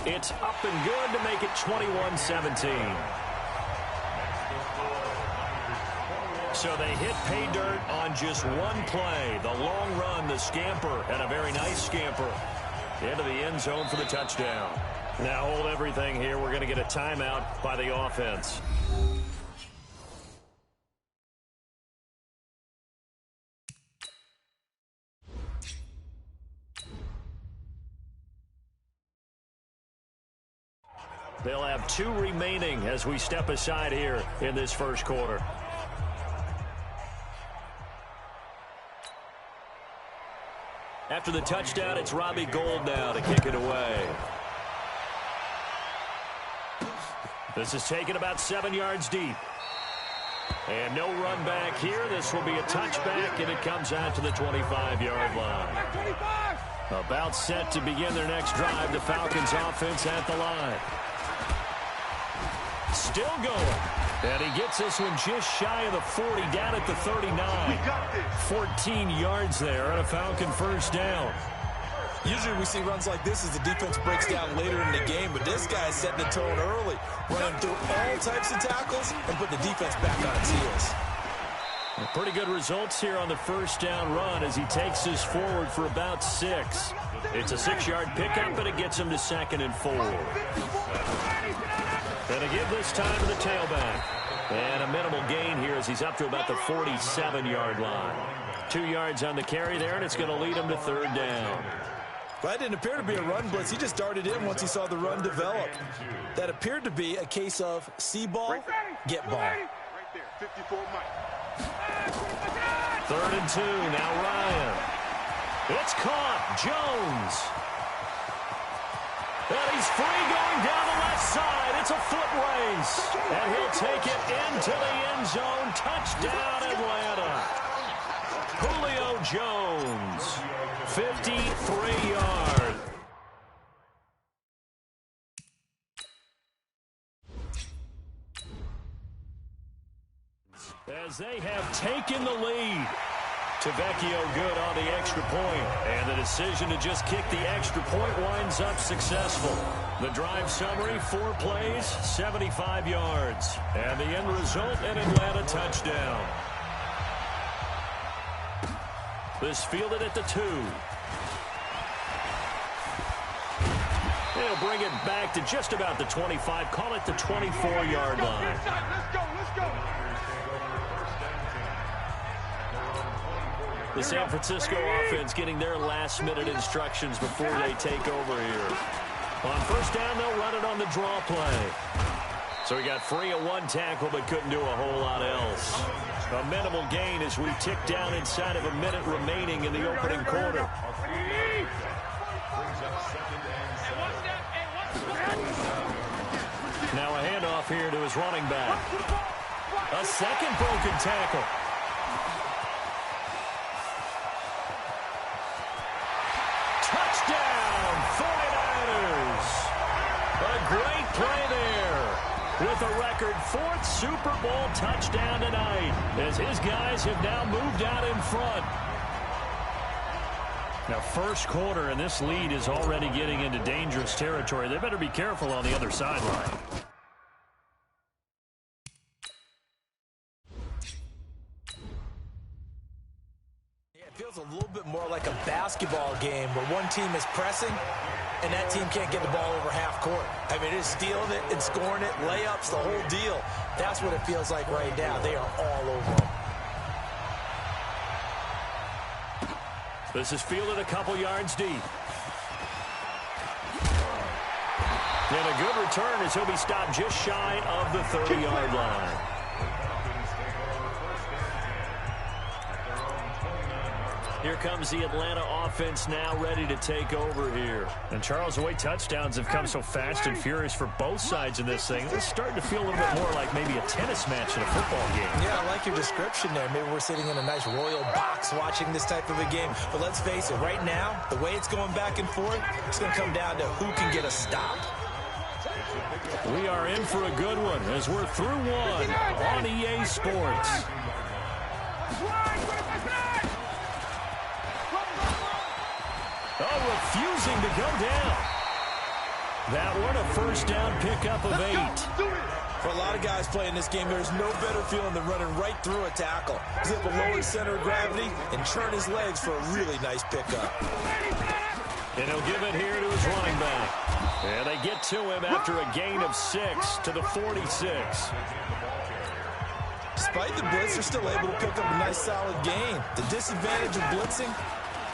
It's up and good to make it 21-17. So they hit pay dirt on just one play. The long run, the scamper, and a very nice scamper into the end zone for the touchdown. Now hold everything here. We're going to get a timeout by the offense. They'll have 2 remaining as we step aside here in this first quarter. After the touchdown, it's Robbie Gould now to kick it away. This is taken about 7 yards deep. And no run back here. This will be a touchback, and it comes out to the 25-yard line. About set to begin their next drive. The Falcons offense at the line. Still going. And he gets this one just shy of the 40, down at the 39. 14 yards there and a Falcon first down. Usually we see runs like this as the defense breaks down later in the game, but this guy is setting the tone early, running through all types of tackles and put the defense back on its heels. Pretty good results here on the first down run as he takes this forward for about 6. It's a 6-yard pickup, and it gets him to 2nd and 4. And a give this time to the tailback. And a minimal gain here as he's up to about the 47-yard line. 2 yards on the carry there, and it's going to lead him to 3rd down. That didn't appear to be a run blitz. He just darted in once he saw the run develop. That appeared to be a case of see ball, get ball. Right there, 54 Mike. 3rd and 2, now Ryan. It's caught, Jones. And he's free going down the left side. It's a foot race. And he'll take it into the end zone. Touchdown, Atlanta. Julio Jones, 53 yards. As they have taken the lead. Tavecchio good on the extra point, and the decision to just kick the extra point winds up successful. The drive summary, 4 plays, 75 yards, and the end result, an Atlanta touchdown. This fielded at the 2. They'll bring it back to just about the 25, call it the 24-yard line. Let's go. The San Francisco offense getting their last-minute instructions before they take over here. On first down, they'll run it on the draw play. So he got free of 1 tackle but couldn't do a whole lot else. A minimal gain as we tick down inside of a minute remaining in the opening quarter. Now a handoff here to his running back. A second broken tackle. Touchdown, 49ers. A great play there with a record 4th Super Bowl touchdown tonight as his guys have now moved out in front. Now, first quarter, and this lead is already getting into dangerous territory. They better be careful on the other sideline. Feels a little bit more like a basketball game where one team is pressing and that team can't get the ball over half court. I mean, it's stealing it and scoring it, layups, the whole deal. That's what it feels like right now. They are all over them. This is fielded a couple yards deep. And a good return as he'll be stopped just shy of the 30-yard line. Here comes the Atlanta offense now ready to take over here. And Charles, the way touchdowns have come so fast and furious for both sides in this thing, it's starting to feel a little bit more like maybe a tennis match in a football game. Yeah, I like your description there. Maybe we're sitting in a nice royal box watching this type of a game. But let's face it, right now, the way it's going back and forth, it's going to come down to who can get a stop. We are in for a good one as we're through one on EA Sports. Oh, refusing to go down. That one, a first down pickup of 8. For a lot of guys playing this game, there's no better feeling than running right through a tackle. He's able to lower his center of gravity and turn his legs for a really nice pickup. And he'll give it here to his running back. And they get to him after a gain of 6 to the 46. Despite the blitz, they're still able to pick up a nice solid gain. The disadvantage of blitzing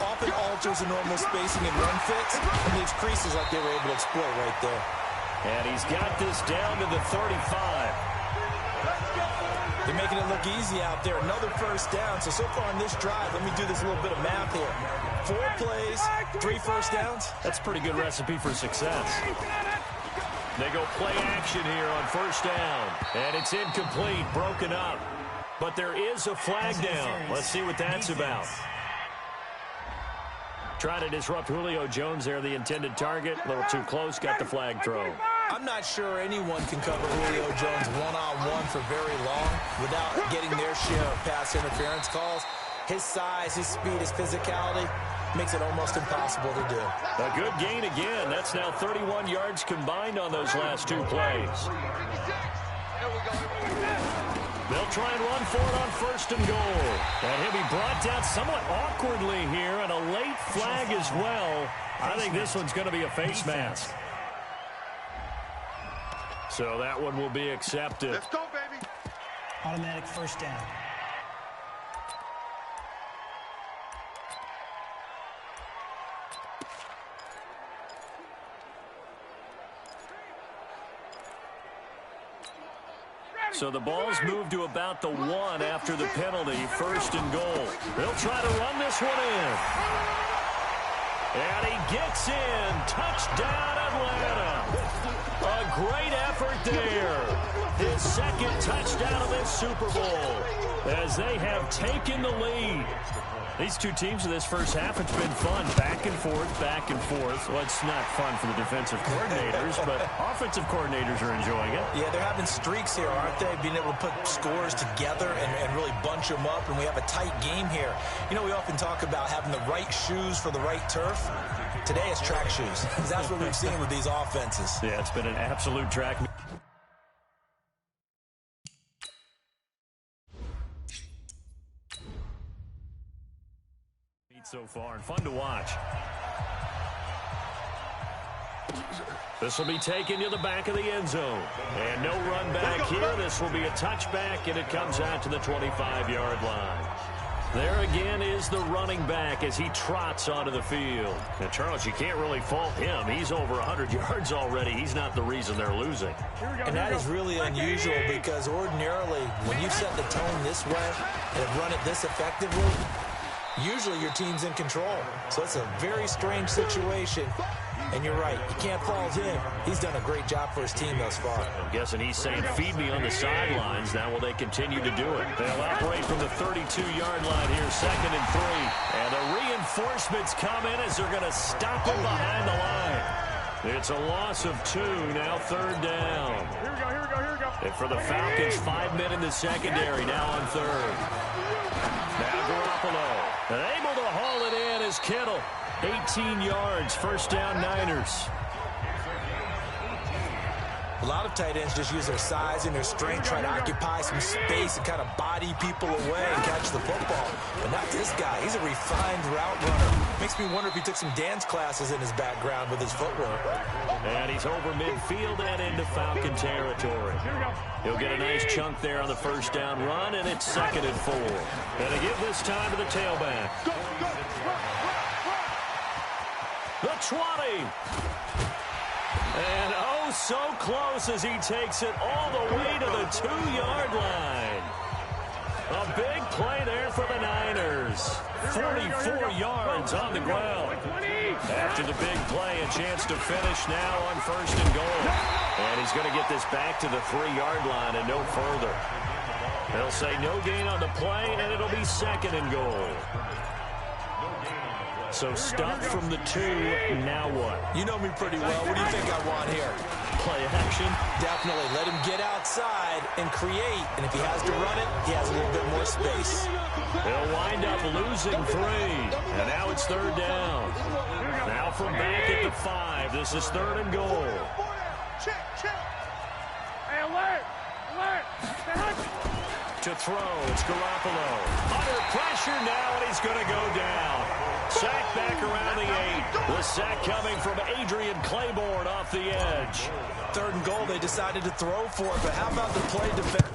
often alters the normal spacing and run fits and leaves creases like they were able to exploit right there. And he's got this down to the 35. They're making it look easy out there. Another first down. So far on this drive, let me do this little bit of math here. 4 plays, 3 first downs. That's a pretty good recipe for success. They go play action here on first down. And it's incomplete, broken up. But there is a flag down. Let's see what that's about. Trying to disrupt Julio Jones there, the intended target. A little too close, got the flag throw. I'm not sure anyone can cover Julio Jones one-on-one for very long without getting their share of pass interference calls. His size, his speed, his physicality makes it almost impossible to do. A good gain again. That's now 31 yards combined on those last 2 plays. They'll try and run for it on first and goal. And he'll be brought down somewhat awkwardly here, and a late flag as well. I think this one's going to be a face mask. So that one will be accepted. Let's go, baby. Automatic first down. So the ball's moved to about the 1 after the penalty, first and goal. They'll try to run this one in. And he gets in. Touchdown, Atlanta. A great effort there. His second touchdown of this Super Bowl as they have taken the lead. These two teams in this first half, it's been fun. Back and forth, back and forth. Well, it's not fun for the defensive coordinators, but offensive coordinators are enjoying it. Yeah, they're having streaks here, aren't they? Being able to put scores together and really bunch them up, and we have a tight game here. You know, we often talk about having the right shoes for the right turf. Today it's track shoes, because that's what we've seen with these offenses. Yeah, it's been an absolute track. So far, and fun to watch. This will be taken to the back of the end zone. And no run back here. This will be a touchback, and it comes out to the 25-yard line. There again is the running back as he trots onto the field. Now, Charles, you can't really fault him. He's over 100 yards already. He's not the reason they're losing. And that is really unusual because ordinarily, when you set the tone this way and have run it this effectively, usually your team's in control. So it's a very strange situation. And you're right, you can't fault him. He's done a great job for his team thus far. I'm guessing he's saying, feed me on the sidelines. Now will they continue to do it? They'll operate from the 32-yard line here, 2nd and 3. And the reinforcements come in as they're going to stop him behind the line. It's a loss of 2, now 3rd down. Here we go, here we go, here we go. And for the Falcons, 5 men in the secondary, now on 3rd. Now Garoppolo, and able to haul it in as Kittle. 18 yards, first down Niners. A lot of tight ends just use their size and their strength, try to occupy some space and kind of body people away and catch the football. But not this guy. He's a refined route runner. Makes me wonder if he took some dance classes in his background with his footwork. And he's over midfield and into Falcon territory. He'll get a nice chunk there on the first down run, and it's 2nd and 4. And they give this time to the tailback. The 20. And oh, so close as he takes it all the way to the 2-yard line. A big play there for the Niners. 44 yards on the ground. After the big play, a chance to finish now on 1st and goal. And he's going to get this back to the 3-yard line and no further. They'll say no gain on the play, and it'll be 2nd and goal. So stuffed from the 2, now what? You know me pretty well. What do you think I want here? Play action? Definitely. Let him get outside and create. And if he has to run it, he has a little bit more space. They'll wind up losing 3. And now it's 3rd down. Now from back at the of 5. This is 3rd and goal. Check, check. Hey, alert, alert. To throw, it's Garoppolo. Under pressure now, and he's going to go down. Sack back around the 8. The sack coming from Adrian Claiborne off the edge. 3rd and goal, they decided to throw for it, but how about the play defense?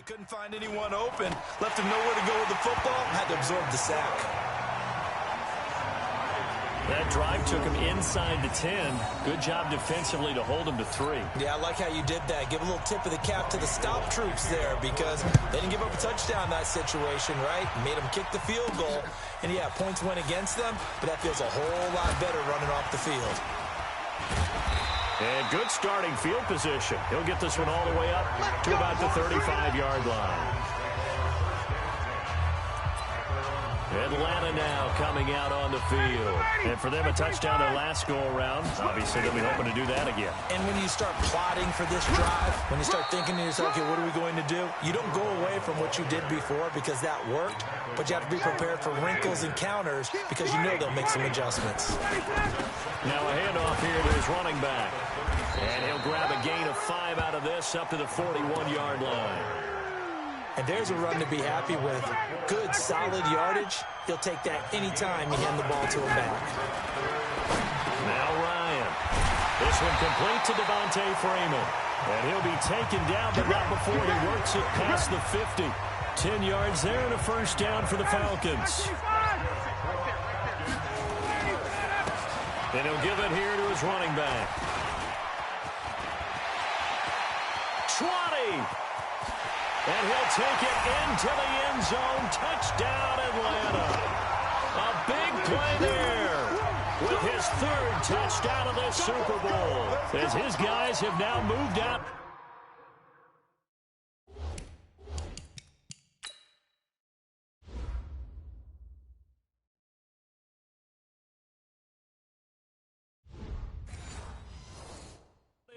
Couldn't find anyone open. Left him nowhere to go with the football. Had to absorb the sack. That drive took him inside the 10. Good job defensively to hold him to 3. Yeah, I like how you did that. Give a little tip of the cap to the stop troops there because they didn't give up a touchdown in that situation, right? Made them kick the field goal. And, yeah, points went against them, but that feels a whole lot better running off the field. And good starting field position. He'll get this one all the way up to about the 35-yard line. Atlanta now coming out on the field. And for them, a touchdown their last go-around. Obviously, they'll be hoping to do that again. And when you start plotting for this drive, when you start thinking to yourself, okay, what are we going to do? You don't go away from what you did before because that worked, but you have to be prepared for wrinkles and counters because you know they'll make some adjustments. Now a handoff here to his running back. And he'll grab a gain of 5 out of this up to the 41-yard line. And there's a run to be happy with. Good, solid yardage. He'll take that anytime you hand the ball to him back. Now Ryan. This one complete to Devontae Freeman. And he'll be taken down, but not before he works it past the 50. 10 yards there and a first down for the Falcons. And he'll give it here to his running back. 20. And he'll take it into the end zone. Touchdown, Atlanta. A big play there with his 3rd touchdown of the Super Bowl as his guys have now moved out.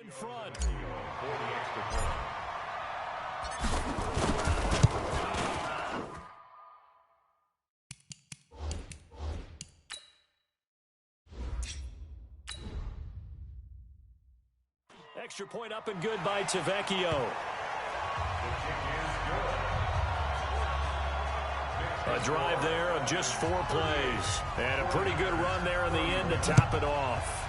In front. Extra point up and good by Tavecchio. A drive there of just 4 plays. And a pretty good run there in the end to top it off.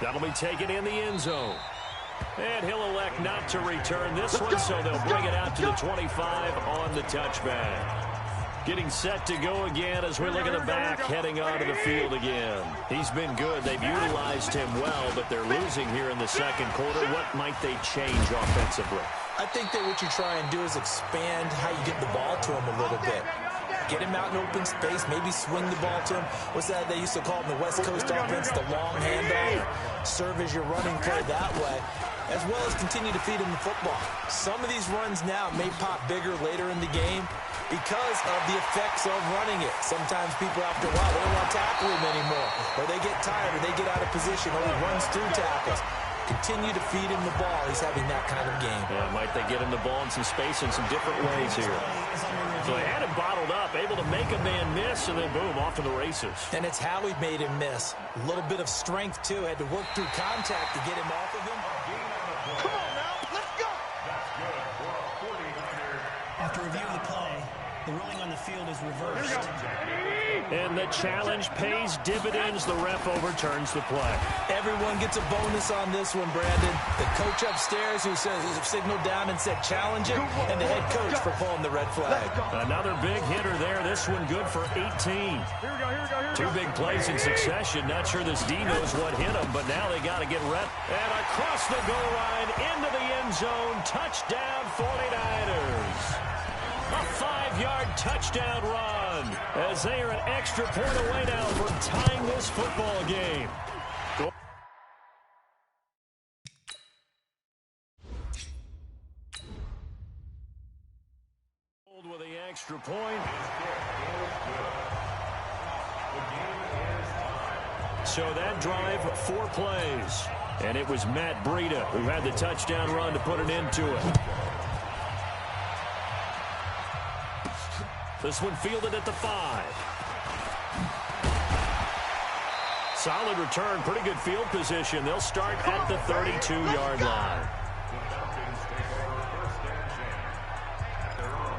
That'll be taken in the end zone. And he'll elect not to return this one, so they'll bring it out to the 25 on the touchback. Getting set to go again as we look at the back heading onto the field again. He's been good. They've utilized him well, but they're losing here in the second quarter. What might they change offensively? I think that what you try and do is expand how you get the ball to him a little bit. Get him out in open space, maybe swing the ball to him. What's that they used to call in the West Coast offense, the long handoff. Serve as your running play that way, as well as continue to feed him the football. Some of these runs now may pop bigger later in the game because of the effects of running it. Sometimes people, after a while, they don't want to tackle him anymore, or they get tired, or they get out of position, or he runs through tackles. Continue to feed him the ball. He's having that kind of game. Yeah, might they get him the ball in some space in some different ways here. So they had him bottled up, able to make a man miss, and then boom, off to the races. And it's how he made him miss. A little bit of strength, too. Had to work through contact to get him off of him. Come on now, let's go. After reviewing the play, the ruling on the field is reversed. And the challenge pays dividends. The ref overturns the play. Everyone gets a bonus on this one, Brandon. The coach upstairs who says he's signaled down and said challenge it, and the head coach for pulling the red flag. Another big hitter there. This one good for 18. Here we go. 2 big plays in succession. Not sure this D knows what hit him, but now they got to get rep. And across the goal line into the end zone. Touchdown 49ers. A 5-yard touchdown run as they are an extra point away now from tying this football game. With the extra point. So that drive, 4 plays. And it was Matt Breida who had the touchdown run to put an end to it. This one fielded at the 5. Solid return, pretty good field position. They'll start at the 32-yard line.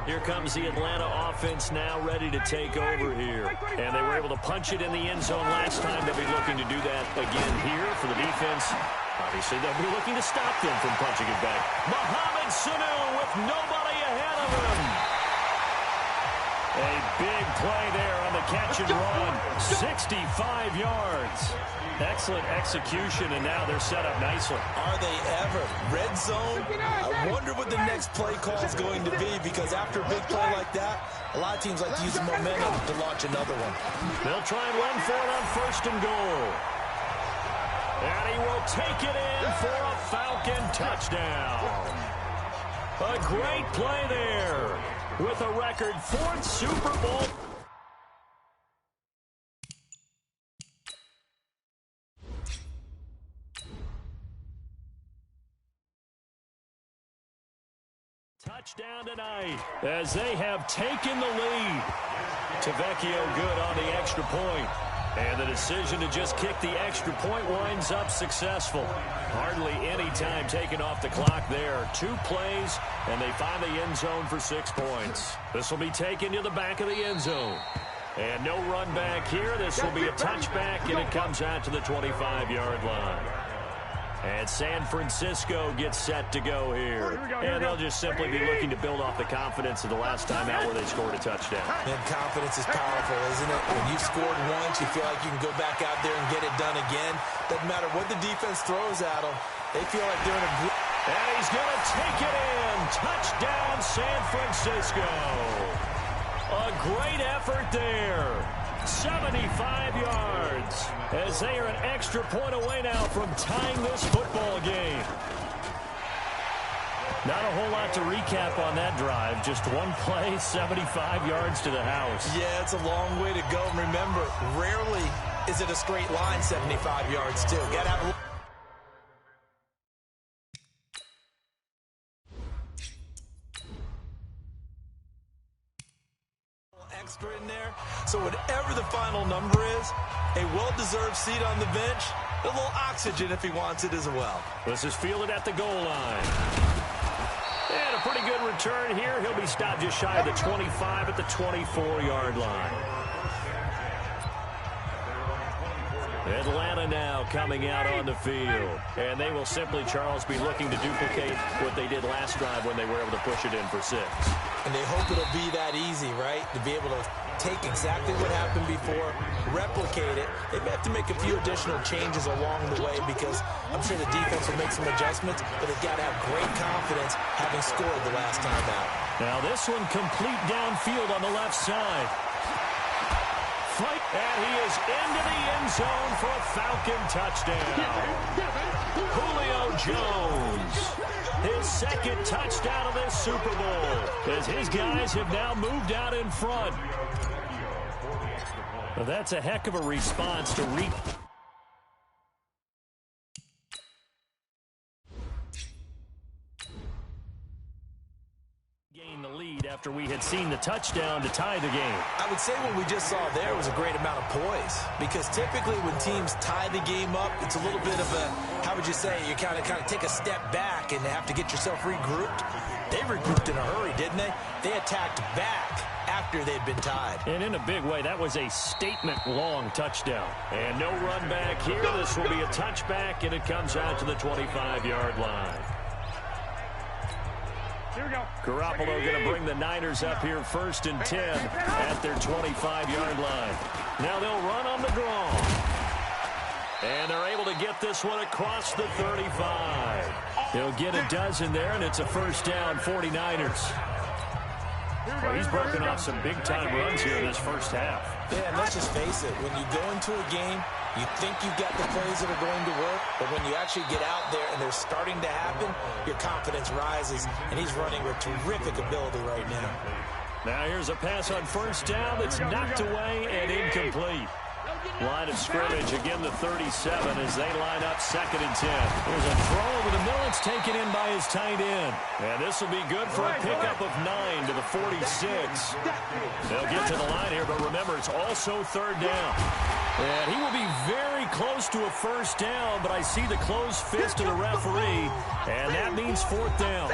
Here comes the Atlanta offense now ready to take over here. And they were able to punch it in the end zone last time. They'll be looking to do that again here for the defense. Obviously, they'll be looking to stop them from punching it back. Mohamed Sanu with nobody ahead of him. A big play there on the catch and run. 65 yards. Excellent execution, and now they're set up nicely. Are they ever? Red zone? I wonder what the next play call is going to be, because after a big play like that, a lot of teams like to use the momentum to launch another one. They'll try and run for it on 1st and goal. And he will take it in for a Falcon touchdown. A great play there with a record 4th Super Bowl. Touchdown tonight as they have taken the lead. Tavecchio good on the extra point. And the decision to just kick the extra point winds up successful. Hardly any time taken off the clock there. 2 plays, and they find the end zone for 6 points. This will be taken to the back of the end zone. And no run back here. This will be a touchback, and it comes out to the 25-yard line. And San Francisco gets set to go here. And they'll just simply be looking to build off the confidence of the last time out where they scored a touchdown. And confidence is powerful, isn't it? When you've scored once, you feel like you can go back out there and get it done again. Doesn't matter what the defense throws at them. They feel like they're in a group. And he's going to take it in. Touchdown, San Francisco. A great effort there. 75 yards as they are an extra point away now from tying this football game. Not a whole lot to recap on that drive. Just one play, 75 yards to the house. Yeah, it's a long way to go. Remember, rarely is it a straight line 75 yards, too. Got to have a extra in there. So whatever the final number is, a well-deserved seat on the bench, a little oxygen if he wants it as well. This is fielded at the goal line. And a pretty good return here. He'll be stopped just shy of the 25 at the 24-yard line. Atlanta now coming out on the field. And they will simply, Charles, be looking to duplicate what they did last drive when they were able to push it in for 6. And they hope it'll be that easy, right? To be able to take exactly what happened before, replicate it. They may have to make a few additional changes along the way because I'm sure the defense will make some adjustments, but they've got to have great confidence having scored the last time out. Now this one complete downfield on the left side. And he is into the end zone for a Falcon touchdown. Julio Jones, his 2nd touchdown of this Super Bowl, as his guys have now moved out in front. Well, that's a heck of a response to gain the lead after we had seen the touchdown to tie the game. I would say what we just saw there was a great amount of poise, because typically when teams tie the game up, it's a little bit of a, how would you say, you kind of take a step back and have to get yourself regrouped. They regrouped in a hurry, didn't they? They attacked back after they'd been tied. And in a big way, that was a statement-long touchdown. And no run back here. This will be a touchback, and it comes out to the 25-yard line. Here we go. Garoppolo going to bring the Niners up here 1st and 10 at their 25-yard line. Now they'll run on the draw. And they're able to get this one across the 35. He'll get a dozen there, and it's a 1st down, 49ers. Well, he's broken off some big-time runs here in this first half. Yeah, and let's just face it. When you go into a game, you think you've got the plays that are going to work, but when you actually get out there and they're starting to happen, your confidence rises, and he's running with terrific ability right now. Now here's a pass on 1st down that's knocked away and incomplete. Line of scrimmage, again the 37 as they line up 2nd and 10. There's a throw over the middle. It's taken in by his tight end. And this will be good for a pickup of 9 to the 46. They'll get to the line here, but remember, it's also 3rd down. And he will be very close to a 1st down, but I see the closed fist of the referee, and that means 4th down.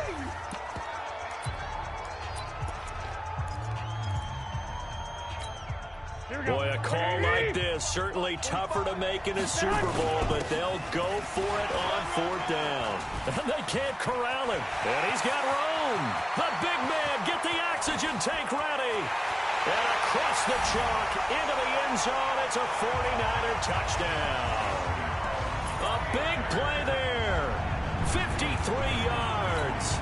Boy, a call like this, certainly tougher to make in a Super Bowl, but they'll go for it on 4th down. And they can't corral him. And he's got room. The big man, get the oxygen tank ready. And across the chalk, into the end zone, it's a 49er touchdown. A big play there. 53 yards.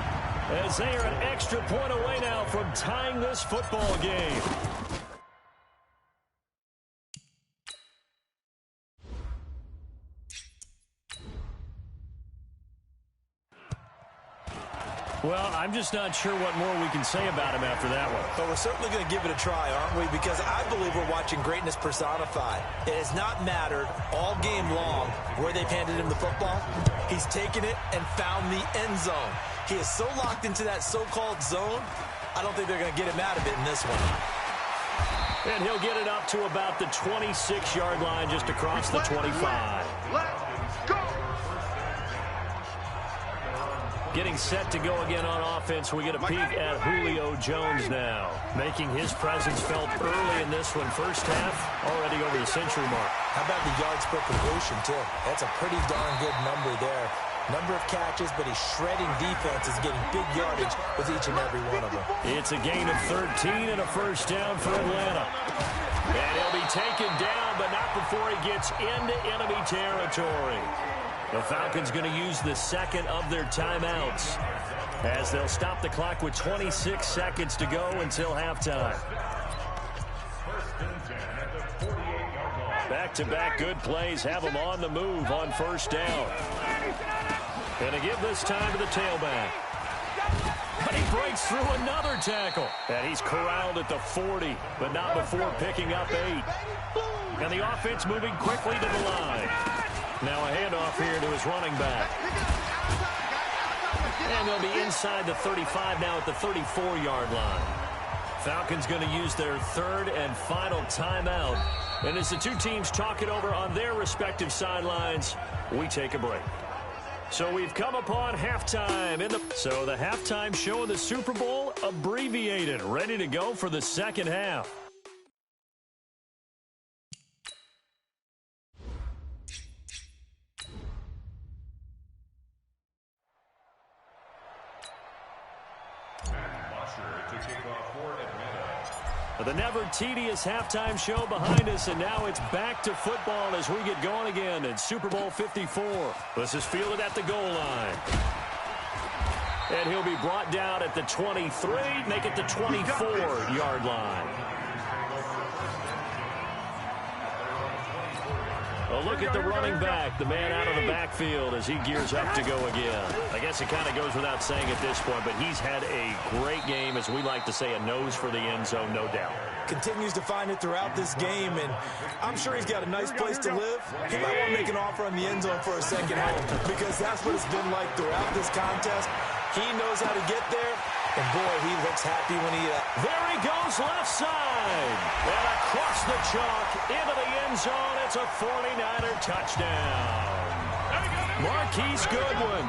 As they are an extra point away now from tying this football game. Well, I'm just not sure what more we can say about him after that one. But we're certainly going to give it a try, aren't we? Because I believe we're watching greatness personified. It has not mattered all game long where they've handed him the football. He's taken it and found the end zone. He is so locked into that so-called zone, I don't think they're going to get him out of it in this one. And he'll get it up to about the 26-yard line, just across the 25. Let's go! Getting set to go again on offense, we get a peek at Julio Jones now, making his presence felt early in this one. First half, already over the century mark. How about the yards per completion, too? That's a pretty darn good number there. Number of catches, but he's shredding defenses, getting big yardage with each and every one of them. It's a gain of 13 and a 1st down for Atlanta. And he'll be taken down, but not before he gets into enemy territory. The Falcons going to use the 2nd of their timeouts as they'll stop the clock with 26 seconds to go until halftime. Back-to-back good plays have them on the move on 1st down. Going to give this time to the tailback. But he breaks through another tackle. And he's corralled at the 40, but not before picking up 8. And the offense moving quickly to the line. Now a handoff here to his running back. And they'll be inside the 35 now at the 34-yard line. Falcons going to use their 3rd and final timeout. And as the two teams talk it over on their respective sidelines, we take a break. So we've come upon halftime. So the halftime show of the Super Bowl abbreviated, ready to go for the 2nd half. The never tedious halftime show behind us, and now it's back to football as we get going again in Super Bowl 54. This is fielded at the goal line. And he'll be brought down at the 23, make it the 24-yard line. A look at the running back, the man out of the backfield as he gears up to go again. I guess it kind of goes without saying at this point, but he's had a great game, as we like to say, a nose for the end zone, no doubt. Continues to find it throughout this game, and I'm sure he's got a nice place to live. He might want to make an offer on the end zone for a second home, because that's what it's been like throughout this contest. He knows how to get there, and boy, he looks happy when he... There he goes, left side. And across the chalk, into the end zone, it's a 49er touchdown. Marquise Goodwin,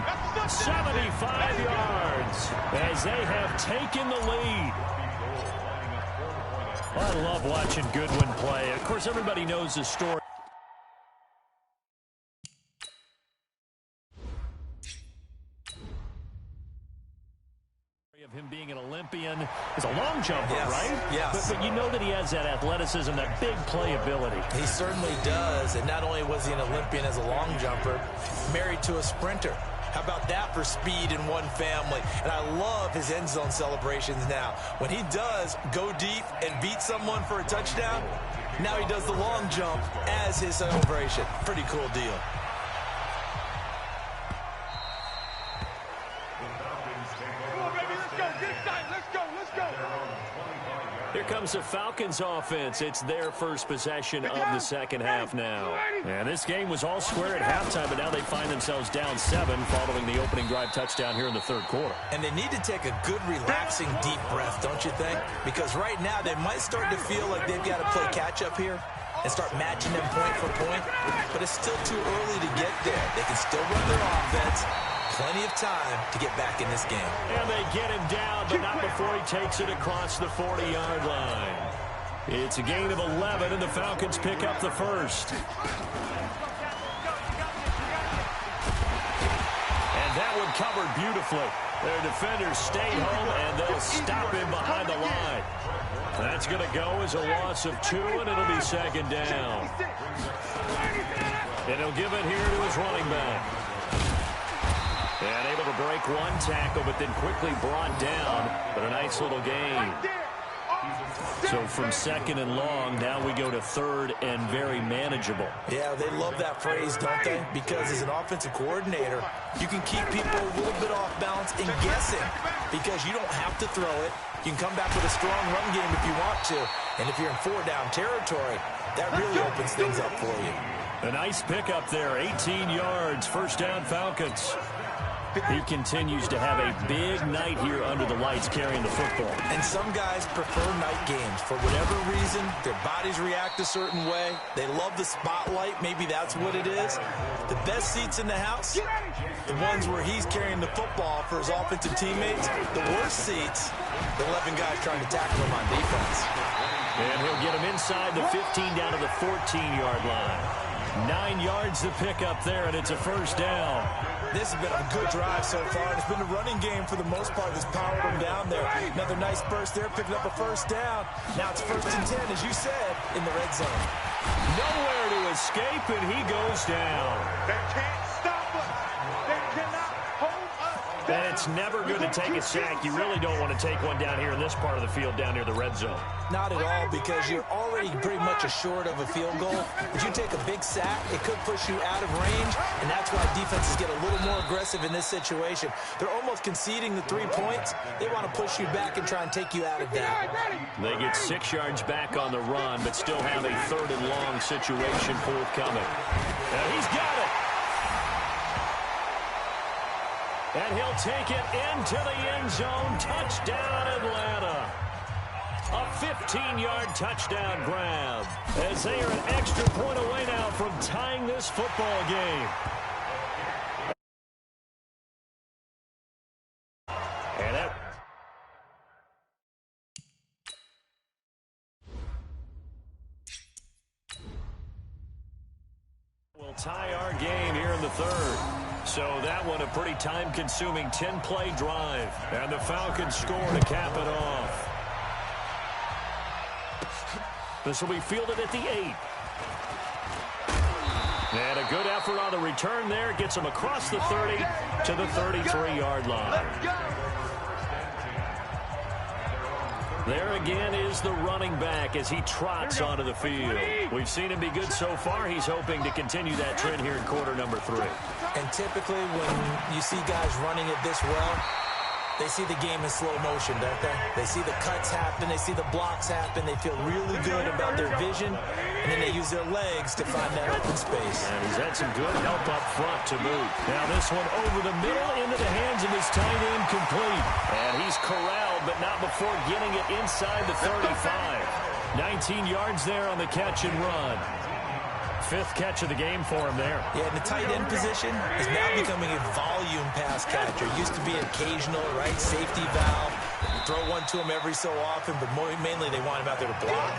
75 yards, as they have taken the lead. I love watching Goodwin play. Of course, everybody knows the story of him being an Olympian. He's a long jumper, yes, right? Yes. But you know that he has that athleticism, that big playability. He certainly does. And not only was he an Olympian as a long jumper, married to a sprinter. How about that for speed in one family? And I love his end zone celebrations now. When he does go deep and beat someone for a touchdown, now he does the long jump as his celebration. Pretty cool deal. Come on, baby, let's go. Get excited. Let's go. Let's go. Here comes the Falcons offense. It's their first possession of the second half now. And this game was all square at halftime, but now they find themselves down 7 following the opening drive touchdown here in the third quarter. And they need to take a good, relaxing, deep breath, don't you think? Because right now they might start to feel like they've got to play catch-up here and start matching them point for point. But it's still too early to get there. They can still run their offense. Plenty of time to get back in this game. And they get him down, but not before he takes it across the 40-yard line. It's a gain of 11, and the Falcons pick up the first. And that one covered beautifully. Their defenders stayed home, and they'll stop him behind the line. That's going to go as a loss of 2, and it'll be second down. And he'll give it here to his running back. And able to break one tackle, but then quickly brought down. But a nice little gain. So from second and long, now we go to third and very manageable. Yeah, they love that phrase, don't they? Because as an offensive coordinator, you can keep people a little bit off balance and guessing. Because you don't have to throw it. You can come back with a strong run game if you want to. And if you're in 4-down territory, that really opens things up for you. A nice pickup there, 18 yards, first down Falcons. He continues to have a big night here under the lights carrying the football. And some guys prefer night games. For whatever reason, their bodies react a certain way. They love the spotlight. Maybe that's what it is. The best seats in the house, the ones where he's carrying the football for his offensive teammates. The worst seats, the 11 guys trying to tackle him on defense. And he'll get him inside the 15 down to the 14-yard line. 9 yards to pick up there, and it's a first down. This has been a good drive so far, and it's been a running game for the most part that's powered them down there. Another nice burst there, picking up a first down. Now it's 1st and 10, as you said, in the red zone. Nowhere to escape, and he goes down. They can't stop us. They cannot hold us down. And it's never good to take a sack. You really don't want to take one down here in this part of the field, down near the red zone. Not at all, because you're already pretty much assured of a field goal. If you take a big sack, it could push you out of range, and that's why defenses get a little more aggressive in this situation. They're almost conceding the 3 points. They want to push you back and try and take you out of that. They get 6 yards back on the run, but still have a 3rd and long situation forthcoming. And he's got it. And he'll take it into the end zone. Touchdown, Atlanta. A 15-yard touchdown grab, as they are an extra point away now from tying this football game. And that will tie our game here in the third. So that one a pretty time-consuming 10-play drive. And the Falcons score to cap it off. This will be fielded at the 8. And a good effort on the return there. Gets him across the 30 to the 33-yard line. There again is the running back as he trots onto the field. We've seen him be good so far. He's hoping to continue that trend here in quarter number 3. And typically when you see guys running it this well, they see the game in slow motion, don't they? They see the cuts happen. They see the blocks happen. They feel really good about their vision. And then they use their legs to find that open space. And he's had some good help up front to boot. Now this one over the middle into the hands of his tight end, complete. And he's corralled, but not before getting it inside the 35. 19 yards there on the catch and run. 5th catch of the game for him there. Yeah, and the tight end position is now becoming a volume pass catcher. Used to be occasional, right? Safety valve. Throw one to him every so often, but mainly they want him out there to block.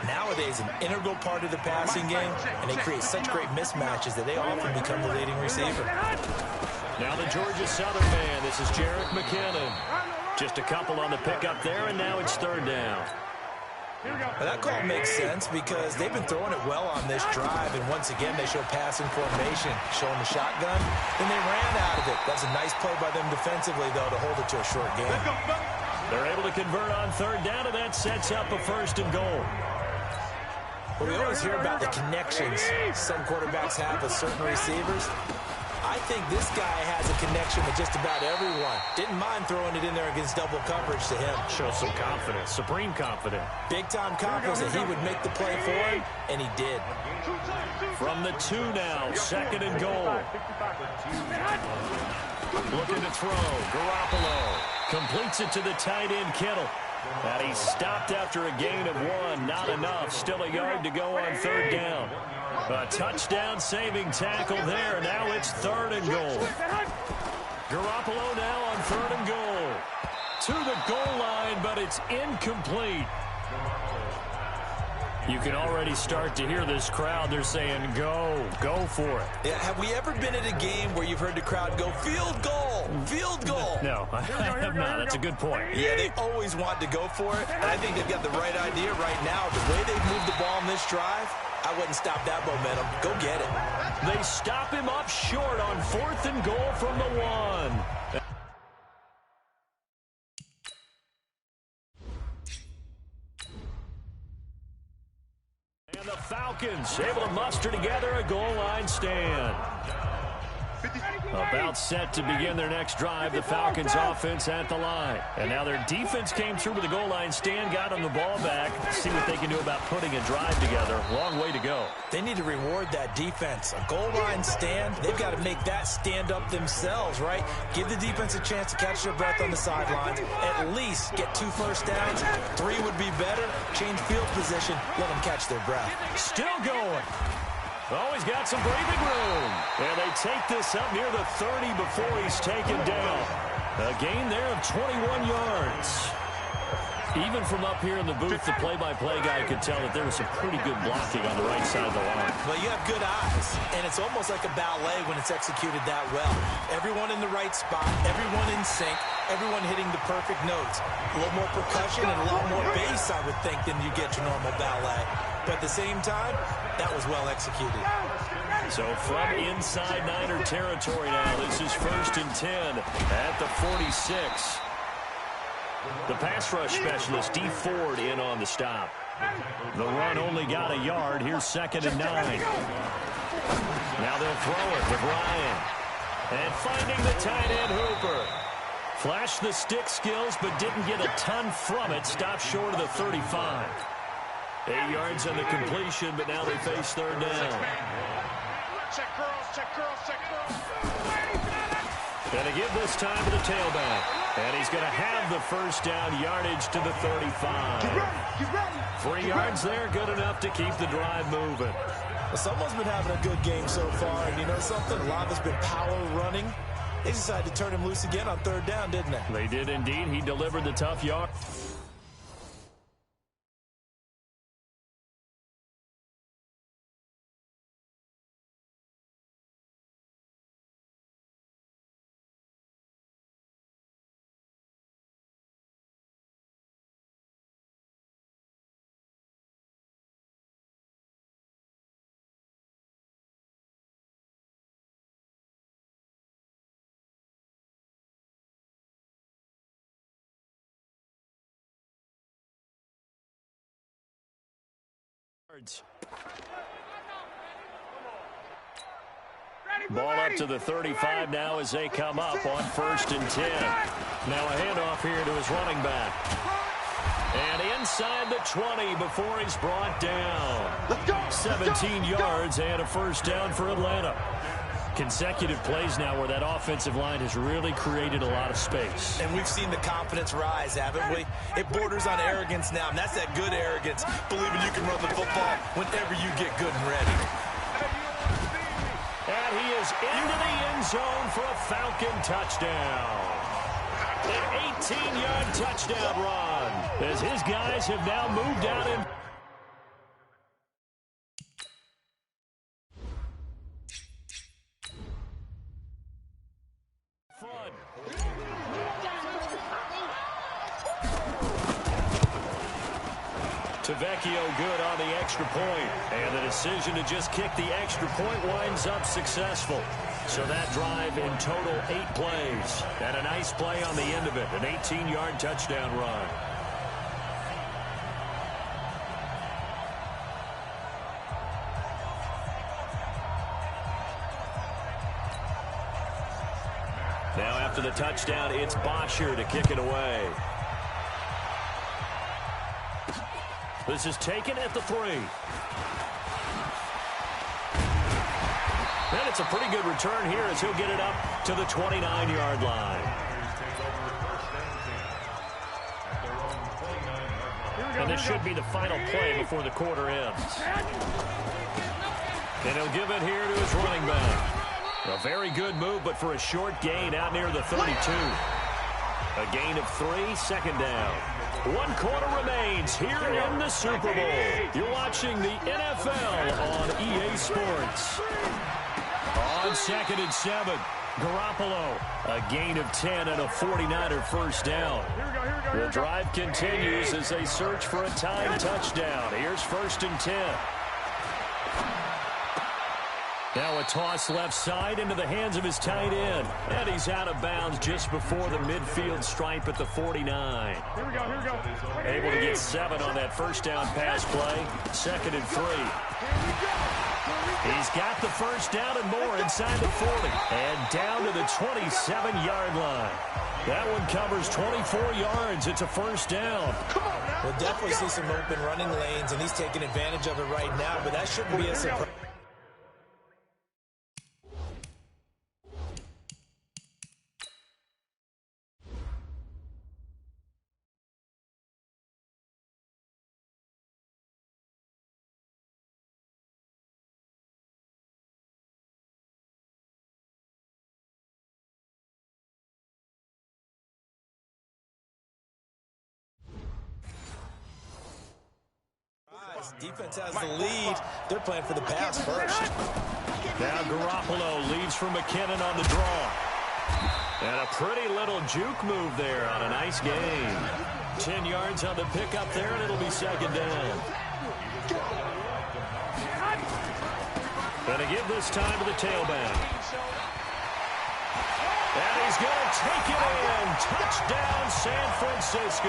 Nowadays, an integral part of the passing game, and they create such great mismatches that they often become the leading receiver. Now the Georgia Southern man. This is Jerick McKinnon. Just a couple on the pickup there, and now it's 3rd down. Well, that call makes sense because they've been throwing it well on this drive, and once again they show passing formation, showing the shotgun. Then they ran out of it. That's a nice play by them defensively, though, to hold it to a short game. They're able to convert on 3rd down, and that sets up a 1st and goal. Well, we always hear about the connections some quarterbacks have with certain receivers. I think this guy has a connection with just about everyone. Didn't mind throwing it in there against double coverage to him. Shows some confidence, supreme confidence. Big-time confidence that he would make the play for him, and he did. From the 2 now, 2nd and goal. Looking to throw. Garoppolo completes it to the tight end, Kittle. And he's stopped after a gain of 1. Not enough. Still a yard to go on 3rd down. A touchdown-saving tackle there. Now it's 3rd and goal. Garoppolo now on 3rd and goal. To the goal line, but it's incomplete. You can already start to hear this crowd. They're saying, go for it. Yeah, have we ever been at a game where you've heard the crowd go, field goal, field goal? No, I have not. That's a good point. Yeah, they always want to go for it, and I think they've got the right idea right now. The way they've moved the ball in this drive, I wouldn't stop that momentum. Go get it. They stop him up short on 4th and goal from the 1. And the Falcons able to muster together a goal line stand. About set to begin their next drive, the Falcons offense at the line. And now their defense came through with the goal line stand, got them the ball back. See what they can do about putting a drive together. Long way to go. They need to reward that defense. A goal line stand, they've got to make that stand up themselves, right? Give the defense a chance to catch their breath on the sidelines. At least get 2 first downs. 3 would be better. Change field position. Let them catch their breath. Still going. Oh, he's got some breathing room. And they take this up near the 30 before he's taken down. A gain there of 21 yards. Even from up here in the booth, the play-by-play guy could tell that there was some pretty good blocking on the right side of the line. Well, you have good eyes, and it's almost like a ballet when it's executed that well. Everyone in the right spot, everyone in sync, everyone hitting the perfect notes. A little more percussion and a lot more bass, I would think, than you get your normal ballet. But at the same time, that was well executed. So from inside Niner territory now, this is 1st and 10 at the 46. The pass rush specialist, D. Ford, in on the stop. The run only got a yard. Here's 2nd and 9. Now they'll throw it with Ryan. And finding the tight end, Hooper. Flashed the stick skills, but didn't get a ton from it. Stopped short of the 35. 8 yards on the completion, but now they face 3rd down. Check girls, check girls, check girls. And to give this time to the tailback. And he's going to have the first down, yardage to the 35. Get ready. 3 yards there, good enough to keep the drive moving. Well, someone's been having a good game so far, and you know something? A lot has been power running. They decided to turn him loose again on 3rd down, didn't they? They did indeed. He delivered the tough yard. Ball up to the 35 now as they come up on 1st and 10. Now a handoff here to his running back. And inside the 20 before he's brought down. 17 yards and a first down for Atlanta. Consecutive plays now where that offensive line has really created a lot of space. And we've seen the confidence rise, haven't we? It borders on arrogance now, and that's that good arrogance, believing you can run the football whenever you get good and ready. And he is into the end zone for a Falcon touchdown. An 18-yard touchdown run as his guys have now moved out in. Tavecchio good on the extra point. And the decision to just kick the extra point winds up successful. So that drive in total 8 plays. And a nice play on the end of it. An 18-yard touchdown run. the touchdown. It's Bosher to kick it away. This is taken at the 3. And it's a pretty good return here as he'll get it up to the 29-yard line. And this should be the final play before the quarter ends. And he'll give it here to his running back. A very good move, but for a short gain out near the 32. A gain of 3, second down. 1 quarter remains here in the Super Bowl. You're watching the NFL on EA Sports. On 2nd and 7, Garoppolo, a gain of 10 and a 49er first down. The drive continues as they search for a timed touchdown. Here's 1st and 10. Now a toss left side into the hands of his tight end. And he's out of bounds just before the midfield stripe at the 49. Here we go. Able to get 7 on that first down pass play. 2nd and 3. He's got the first down and more inside the 40. And down to the 27-yard line. That one covers 24 yards. It's a first down. We'll definitely see some open running lanes, and he's taking advantage of it right now, but that shouldn't be a surprise. Defense has the lead. They're playing for the pass first. Now Garoppolo leads from McKinnon on the draw. And a pretty little juke move there on a nice game. 10 yards on the pickup there, and it'll be second down. Gonna give this time to the tailback. And he's gonna take it in. Touchdown, San Francisco.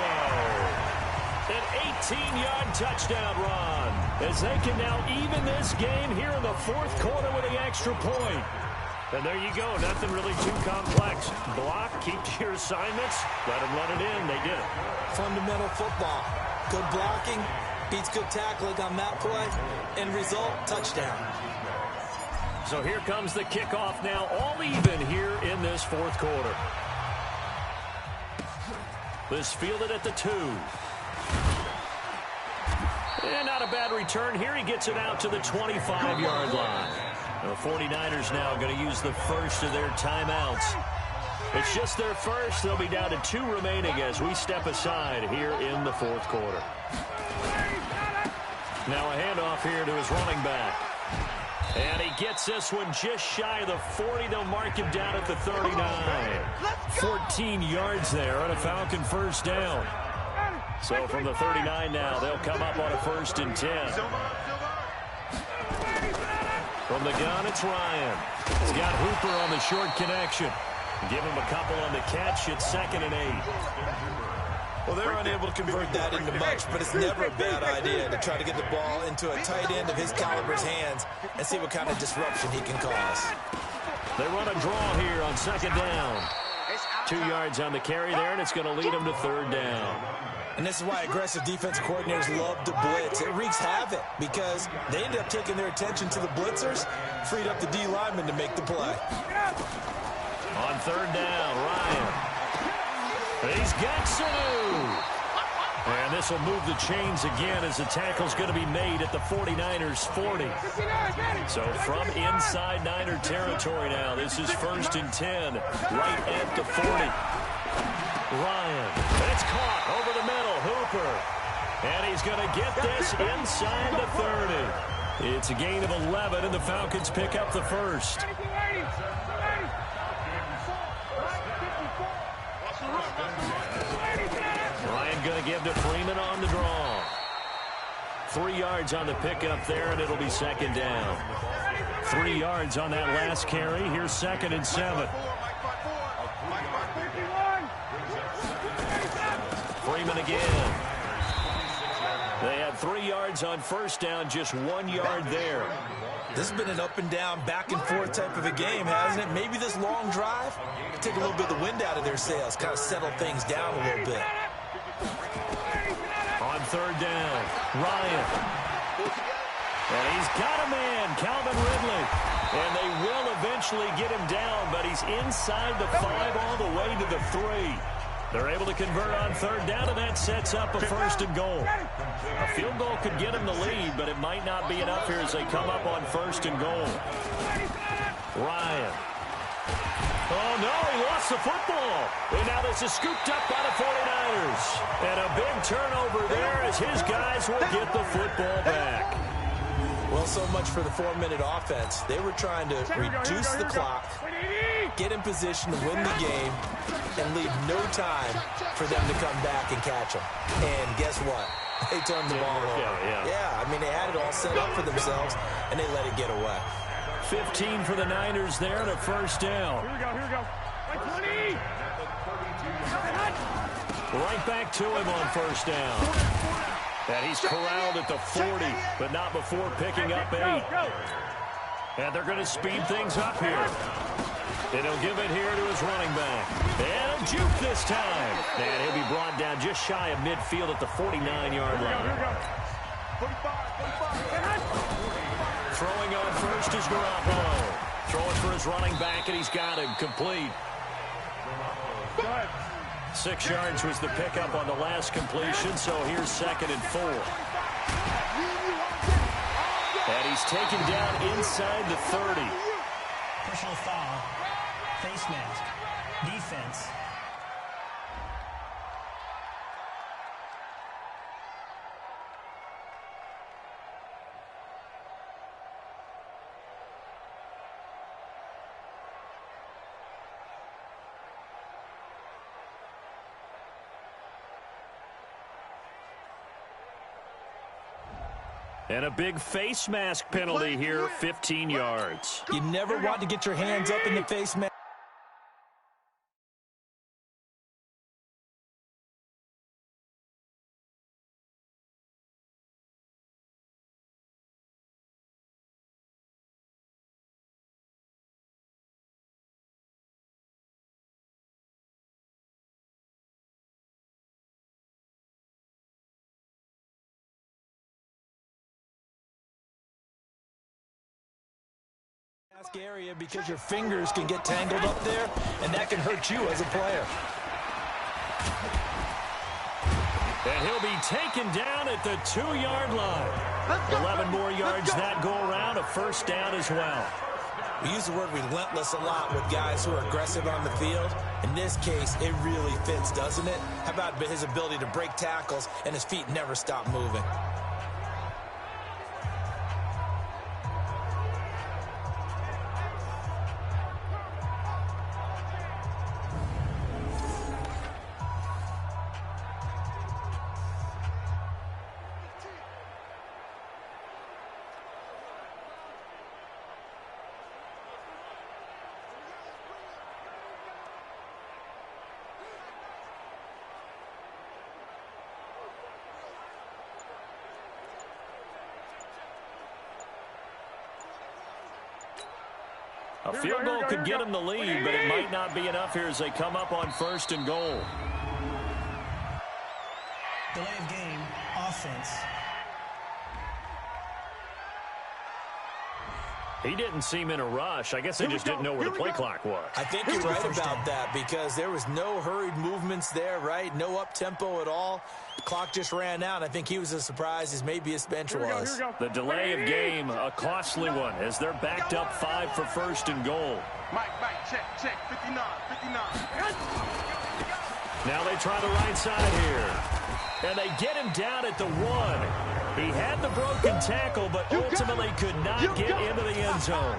An 18-yard touchdown run as they can now even this game here in the 4th quarter with an extra point. And there you go. Nothing really too complex. Block, keep to your assignments, let them run it in. They did it. Fundamental football. Good blocking beats good tackling on that play. End result, touchdown. So here comes the kickoff now, all even here in this 4th quarter. This fielded at the 2. And not a bad return here. He gets it out to the 25-yard line. The 49ers now going to use the first of their timeouts. It's just their first. They'll be down to 2 remaining as we step aside here in the 4th quarter. Now a handoff here to his running back. And he gets this one just shy of the 40. They'll mark him down at the 39. 14 yards there on a Falcon first down. So from the 39 now, they'll come up on a 1st and 10. From the gun, it's Ryan. He's got Hooper on the short connection. Give him a couple on the catch. It's 2nd and 8. Well, they're unable to convert that into much, but it's never a bad idea to try to get the ball into a tight end of his caliber's hands and see what kind of disruption he can cause. They run a draw here on 2nd down. 2 yards on the carry there, and it's going to lead them to 3rd down. And this is why aggressive defensive coordinators love to blitz. It wreaks havoc because they end up taking their attention to the blitzers, freed up the D lineman to make the play. On 3rd down, Ryan. He's got Sanu. And this will move the chains again as the tackle's going to be made at the 49ers 40. So from inside Niner territory now, this is 1st and 10, right at the 40. Ryan, and it's caught over the middle, Hooper. And he's going to get this inside the 30. It's a gain of 11, and the Falcons pick up the first. Ryan going to give to Freeman on the draw. 3 yards on the pickup there, and it'll be 2nd down. 3 yards on that last carry. Here's 2nd and 7. Freeman again. They had 3 yards on first down, just 1 yard there. This has been an up-and-down, back-and-forth type of a game, hasn't it? Maybe this long drive could take a little bit of the wind out of their sails, kind of settle things down a little bit. On third down, Ryan. And he's got a man, Calvin Ridley. And they will eventually get him down, but he's inside the 5 all the way to the 3. They're able to convert on third down, and that sets up a first and goal. A field goal could get him the lead, but it might not be enough here as they come up on first and goal. Ryan. Oh, no, he lost the football. And now this is scooped up by the 49ers. And a big turnover there as his guys will get the football back. Well, so much for the 4-minute offense. They were trying to reduce the clock, get in position to win the game, and leave no time for them to come back and catch them. And guess what? They turned the ball over. Yeah, I mean, they had it all set up for themselves, and they let it get away. 15 for the Niners there and a first down. Here we go. 20. Right back to him on first down. And he's corralled at the 40, but not before picking up 8. And they're going to speed things up here. And he'll give it here to his running back. And a juke this time. And he'll be brought down just shy of midfield at the 49-yard line. 45. Throwing on first is Garoppolo. Throwing for his running back, and he's got him complete. Go ahead. 6 yards was the pickup on the last completion, so here's 2nd and 4. And he's taken down inside the 30. Personal foul. Face mask. Defense. And a big face mask penalty here, 15 yards. You never want to get your hands up in the face mask. Area because your fingers can get tangled up there, and that can hurt you as a player. And he'll be taken down at the 2-yard line. 11 more yards that go around, a first down as well. We use the word relentless a lot with guys who are aggressive on the field. In this case, it really fits, doesn't it? How about his ability to break tackles and his feet never stop moving? A field goal could get them the lead, but it might not be enough here as they come up on first and goal. Delay of game. Offense. He didn't seem in a rush. I guess they just didn't know where the play clock was. I think you're right about that because there was no hurried movements there, right? No up-tempo at all. The clock just ran out. I think he was as surprised as maybe his bench was. The delay of game, a costly one, as they're backed up 5 for first and goal. Mike, check, 59. Now they try the right side here. And they get him down at the 1. He had the broken tackle, but ultimately could not get into the end zone.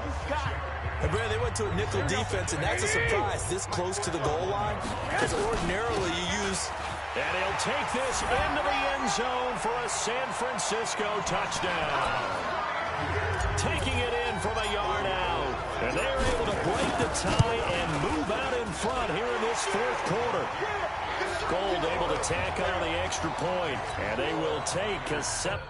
And Brad, they went to a nickel defense, and that's a surprise this close to the goal line, because ordinarily you use... And he'll take this into the end zone for a San Francisco touchdown. Taking it in from a yard out. And they're able to break the tie and move out in front here in this fourth quarter. Gold able to tack on the extra point, and they will take a 7.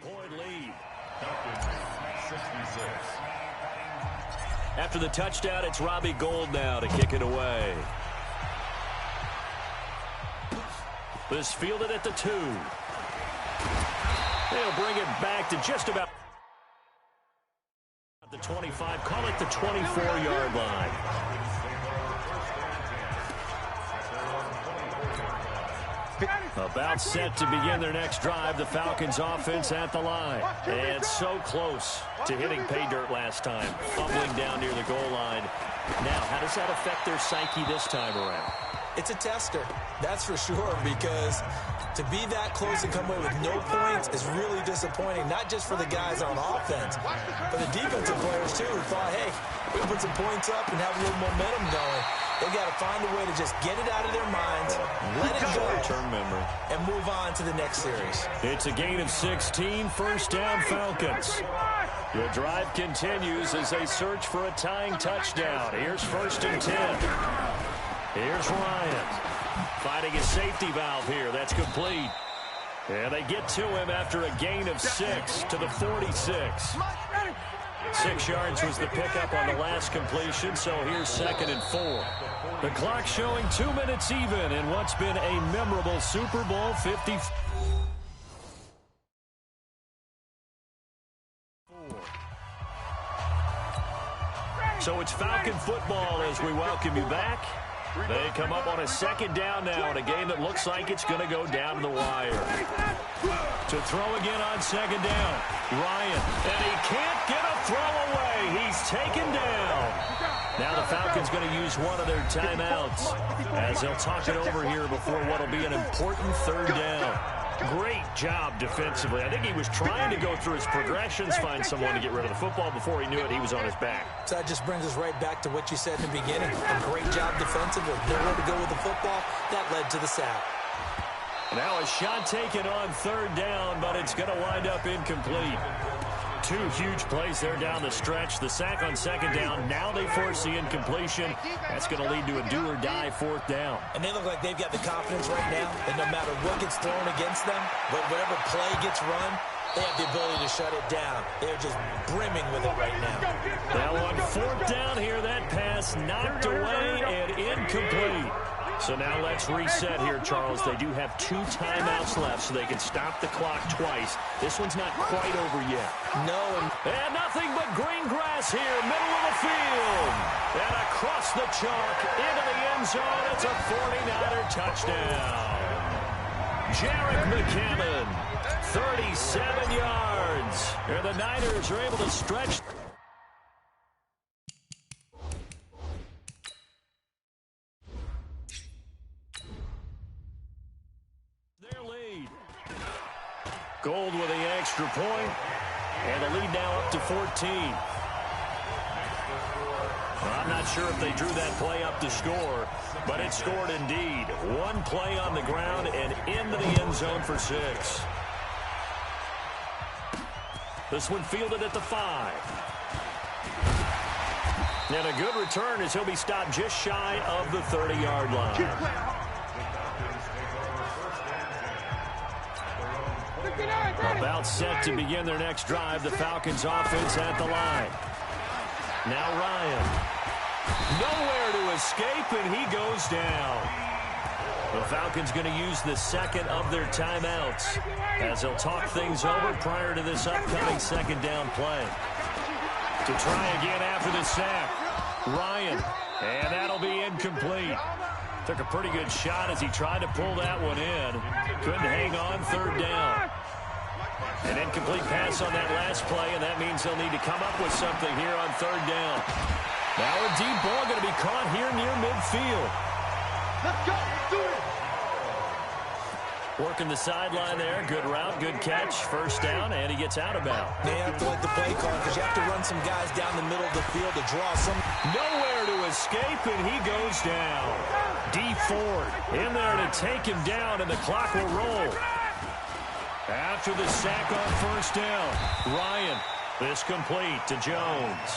Point lead. After the touchdown, it's Robbie Gould now to kick it away. This fielded at the 2. They'll bring it back to just about the 25. Call it the 24-yard line. About set to begin their next drive. The Falcons offense at the line. And so close to hitting pay dirt last time. Fumbling down near the goal line. Now, how does that affect their psyche this time around? It's a tester, that's for sure, because to be that close and come away with no points is really disappointing, not just for the guys on offense, but the defensive players, too, who thought, hey, we can put some points up and have a little momentum going. They've got to find a way to just get it out of their minds, let it go, and move on to the next series. It's a gain of 16, first down Falcons. The drive continues as they search for a tying touchdown. Here's 1st and 10. Here's Ryan. Finding a safety valve here. That's complete. And they get to him after a gain of 6 to the 46. 6 yards was the pickup on the last completion, so here's 2nd and 4. The clock showing 2 minutes even in what's been a memorable Super Bowl 54. So it's Falcon football as we welcome you back. They come up on a 2nd down now in a game that looks like it's going to go down to the wire. To throw again on 2nd down. Ryan, and he can't get a throw away. He's taken down. Now the Falcons going to use one of their timeouts as they'll talk it over here before what will be an important 3rd down. Great job defensively. I think he was trying to go through his progressions, find someone to get rid of the football. Before he knew it, he was on his back. So that just brings us right back to what you said in the beginning. A great job defensively. Nowhere to go with the football. That led to the sack. Now a shot taken on 3rd down, but it's going to wind up incomplete. 2 huge plays there down the stretch. The sack on 2nd down. Now they force the incompletion. That's going to lead to a do-or-die 4th down. And they look like they've got the confidence right now that no matter what gets thrown against them, whatever play gets run, they have the ability to shut it down. They're just brimming with it right now. Now on 4th down here, that pass knocked away and incomplete. So now let's reset here, Charles. They do have 2 timeouts left, so they can stop the clock twice. This one's not quite over yet. No. And nothing but green grass here, middle of the field. And across the chalk, into the end zone. It's a 49er touchdown. Jarek McCammon, 37 yards. And the Niners are able to stretch. Gold with the extra point, and the lead now up to 14. Well, I'm not sure if they drew that play up to score, but it scored indeed. 1 play on the ground and into the end zone for 6. This one fielded at the 5. And a good return as he'll be stopped just shy of the 30-yard line. About set to begin their next drive. The Falcons offense at the line. Now Ryan. Nowhere to escape, and he goes down. The Falcons going to use the 2nd of their timeouts as they'll talk things over prior to this upcoming 2nd down play. To try again after the sack. Ryan. And that'll be incomplete. Took a pretty good shot as he tried to pull that one in. Couldn't hang on 3rd down. An incomplete pass on that last play, and that means they'll need to come up with something here on 3rd down. Now a deep ball going to be caught here near midfield. Let's go. Let's do it. Working the sideline there. Good route, good catch. First down, and he gets out of bounds. They have to let the play call because you have to run some guys down the middle of the field to draw some. Nowhere to escape, and he goes down. D Ford in there to take him down, and the clock will roll. After the sack on first down, Ryan, this complete to Jones.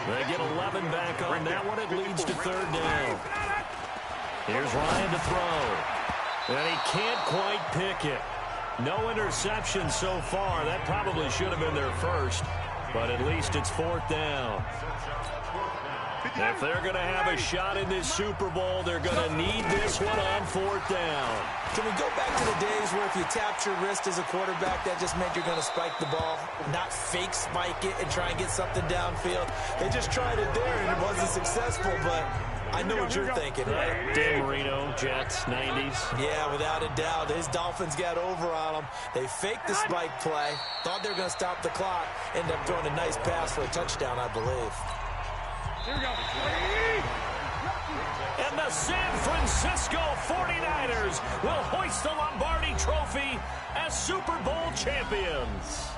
They get 11 back on that one. It leads to third down. Here's Ryan to throw. And he can't quite pick it. No interception so far. That probably should have been their first, but at least it's fourth down. If they're going to have a shot in this Super Bowl, they're going to need this one on fourth down. Can we go back to the days where if you tapped your wrist as a quarterback, that just meant you're going to spike the ball, not fake spike it and try and get something downfield? They just tried it there, and it wasn't successful, but I know what you're thinking, right? Dan Marino, Jets, 90s. Yeah, without a doubt. His Dolphins got over on them. They faked the spike play, thought they were going to stop the clock, ended up throwing a nice pass for a touchdown, I believe. Here we go. And the San Francisco 49ers will hoist the Lombardi Trophy as Super Bowl champions.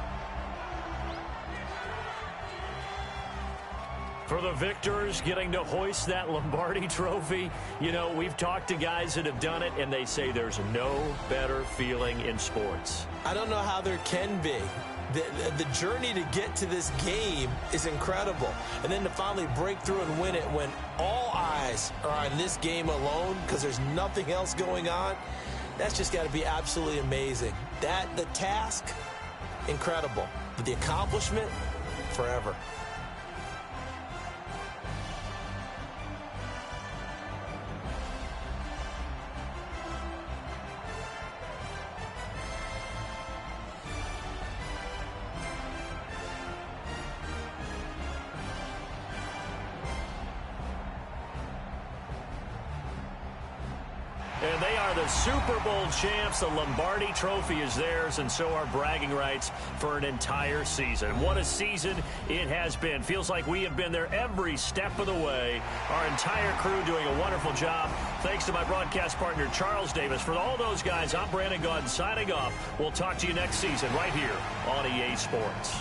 For the victors getting to hoist that Lombardi Trophy, you know, we've talked to guys that have done it, and they say there's no better feeling in sports. I don't know how there can be. The journey to get to this game is incredible. And then to finally break through and win it when all eyes are on this game alone because there's nothing else going on, that's just got to be absolutely amazing. The task, incredible. But the accomplishment, forever. And they are the Super Bowl champs. The Lombardi Trophy is theirs, and so are bragging rights for an entire season. What a season it has been. Feels like we have been there every step of the way. Our entire crew doing a wonderful job. Thanks to my broadcast partner, Charles Davis. For all those guys, I'm Brandon Gaudin signing off. We'll talk to you next season right here on EA Sports.